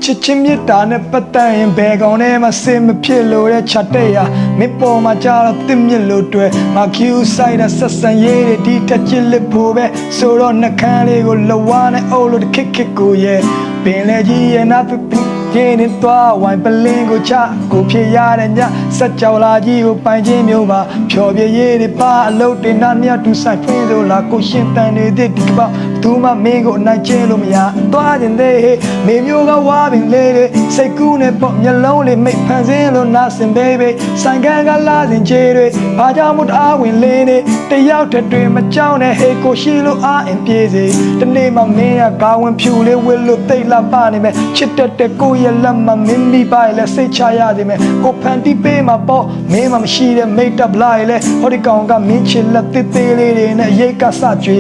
ချစ်ချင်းမြတ်တာနဲ့ပတ်သက်ရင်ဘယ်ကောင်နဲ့မှစင်မဖြစ်လို့တဲ့ချက်တဲ့ရမင်းပေါ်မှာကြာတော့တစ်မြစ်လို့တွေ့ငါ Q ဆိုင်တာဆက်ဆံရေးတွေဒီတက်ချစ်လက်ဖို့ပဲဆိုတော့နှကန်းလေးကိုလဝါနဲ့အုပ်လို့ခစ်ခစ်ကိုရဲ့ပင်လေကြီးရဲ့နာပပရင်းနေတော့ဝိုင်ပလင်းကိုချကိုဖြစ်ရတဲ့ညစက်ကြောလာကြီးကိုပိုင်ချင်းမျိုးပါဖြော်ပြရေးတွေပါအလုပ်တွေနာမြတ်တူဆိုင်ဖွင့်လို့လာကိုရှင်တန်နေတဲ့ဒီကပောက်သူမမင်းကိုအနိုင်ကျင်းလို့မရသွားခြင်းသေးမေမျိုးကဝါပင်လေးတွေစိတ်ကူးနဲ့ပေါ့မျက်လုံးလေးမိတ်ဖန်ဆင်းလို့နာစင်ဘေးဘေးဆိုင်ကန်းကလာစဉ်ချေတွေဘာကြောင့်မို့တအားဝင်လေးနေတယောက်တည်းတွေမကြောက်နဲ့ဟေးကိုရှိလို့အားအင်ပြေးစေတနေ့မှမင်းကကာဝင်ဖြူလေးဝစ်လို့တိတ်လာပါနေမယ်ချစ်တဲ့ကိုရလက်မမင်းမိပါလေစိတ်ချရသည်မယ်ကိုဖန်တီးပေးမှာပေါ့မင်းမမရှိတဲ့မိတ်တပ်လိုက်လေဟောဒီကောင်ကမင်းချစ်လက်သေးသေးလေးတွေနဲ့ရိတ်ကစကြွေ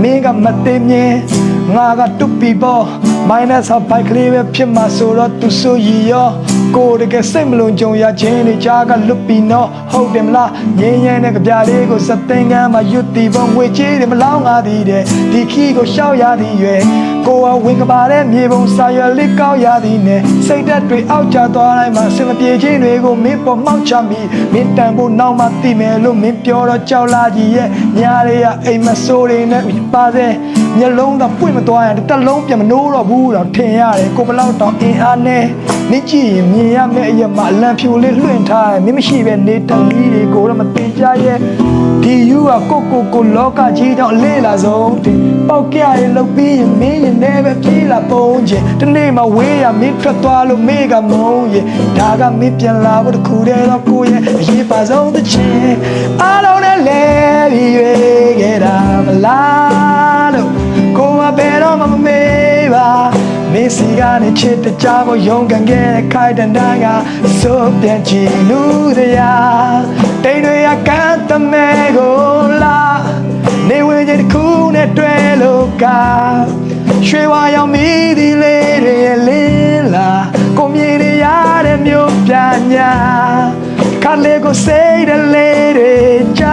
မင်းကမသေးမြင်ငါကတူပီပေါ့ minus ဘိုက်ကလေးပဲဖြစ်မှာဆိုတော့သူဆိုရရောကိုတကယ်စိတ်မလုံးကြုံရခြင်းတွေကြားကလွတ်ပြီးတော့ဟုတ်တယ်မလားငင်းရဲတဲ့ကြပြလေးကိုစသိန်းကမ်းမှာရွတ်တီပုံငွေကြေးတွေမလောင်းငါသည်တဲ့ဒီခီကိုရှောက်ရသည်ရွယ်ကိုကဝင်ကပါတဲ့မြေပုံစာရွက်လေးကောက်ရသည်နဲ့စိတ်ဓာတ်တွေအောက်ကျသွားတိုင်းမှာစင်မပြေခြင်းတွေကိုမင်းပေါ်မှောက်ချမိမင်းတန်ဖို့နောက်မှသိမယ်လို့မင်းပြောတော့ကြောက်လာကြီးရဲ့ညားတွေကအိမ်မဆိုးတွေနဲ့ပါစေမျက်လုံးတော့ပွင့်မသွားရင်တစ်လုံးပြန်မနိုးတော့ဘူးတော့ထင်ရတယ်ကိုဘလောက်တော့အင်အားနဲ့နင့်ကြည့်ရင်မြင်ရမယ့်အရာမှာအလံဖြူလေးလွှင့်ထားတယ်မင်းမရှိပဲနေတန်ကြီးတွေကိုတော့မသိကြရဲ့ဒီယူကကိုလောကကြီးတော့အလေးလာဆုံးတင်ပေါက်ကြရလောက်ပြီးရင်မင်းရင်နဲ့ပဲပြေးလာပုံးချင်တနေ့မှဝေးရမင်းထွက်သွားလို့မေးကမုံရဲ့ဒါကမင်းပြန်လာဖို့တခုတည်းတော့ကိုရဲ့အရေးပါဆုံးတစ်ချင်းအားလုံးနဲ့လဲပြီးရွေးခဲ့တာမလားလို့ကိုမဘယ်တော့မှမမေးပါမင်းစီကနေချစ်တကြဖို့ရုန်းကန်ခဲ့တဲ့ခိုင်တန်တိုင်းကစိုးပြန်ကြည့်လူစရာတိမ်တွေကကန်းတမဲကိုလာနေဝင်ချင်းတစ်ခုနဲ့တွေ့လို့ကရွှေဝါရောင်မိသီလေးတွေလင်းလာကိုမြေတွေရတဲ့မြို့ပြညာခါလေးကိုစိတ်တလေးတွေချ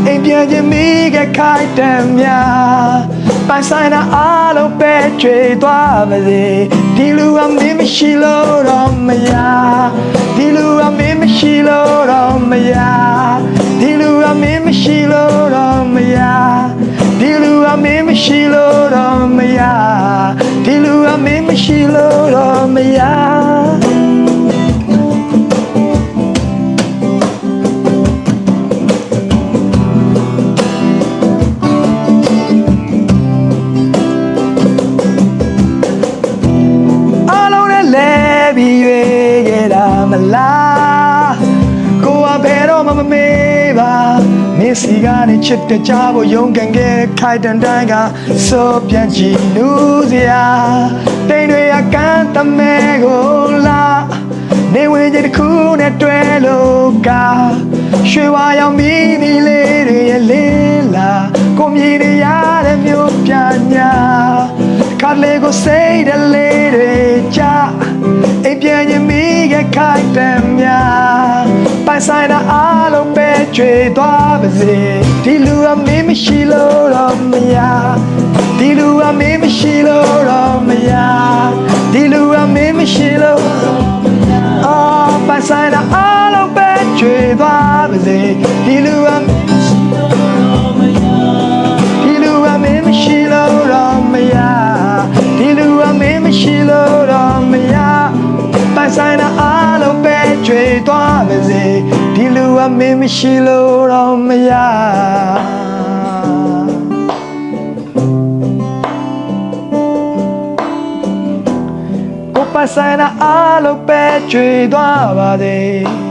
အိမ်ပြန်ချင်းမိကခိုင်တန်များပိုင်ဆိုင်တာအားလုံးပဲချွေသွားပါစေဒီလူကမင်းမရှိလို့တော့မရဒီလူကမင်းမရှိလို့တော့မရဒီလူကမင်းမရှိလို့တော့မရဒီလူကမင်းမရှိလို့တော့မရဒီလူကမင်းမရှိလို့တော့မရပြီးရွေးခဲ့တာမလားကိုကဘယ်တော့မှမမေးပါမင်းစီကနေချစ်တဲ့ကြားဖို့ရုန်းကန်ခဲ့ခိုင်တန်တိုင်းကစိုးပြန်ကြည့်လူစရာတိမ်တွေကကန်းတမဲကိုလာနေဝင်ချင်းတစ်ခုနဲ့တွေ့လို့ကရွှေဝါရောင်မိသီလေးတွေရဲ့လင်းလာကိုမြည်ရရတဲ့မြို့ပြညာခါလေးကိုစိတ်တလေးတွေချအိမ်ပြန်ရင်မိကခိုင်တမ်းများပိုင်ဆိုင်တာအားလုံးပဲချွေသွားပါစေဒီလူကမင်းမရှိလို့တော့မရဒီလူကမင်းမရှိလို့တော့မရဒီလူကမင်းမရှိလို့အော်ပိုင်ဆိုင်တာအားလုံးပဲချွေသွားပါစေဒီလူကဒီလူကမင်းမရှိလို့တော့မရဒီလူကမင်းမရှိလို့တော့မရပိုင်ဆိုင်တာအားလုံးပဲချွေသွားပါစေဒီလူကမင်းမရှိလို့တော့မရကိုပိုင်ဆိုင်တာအားလုံးပဲချွေသွားပါစေ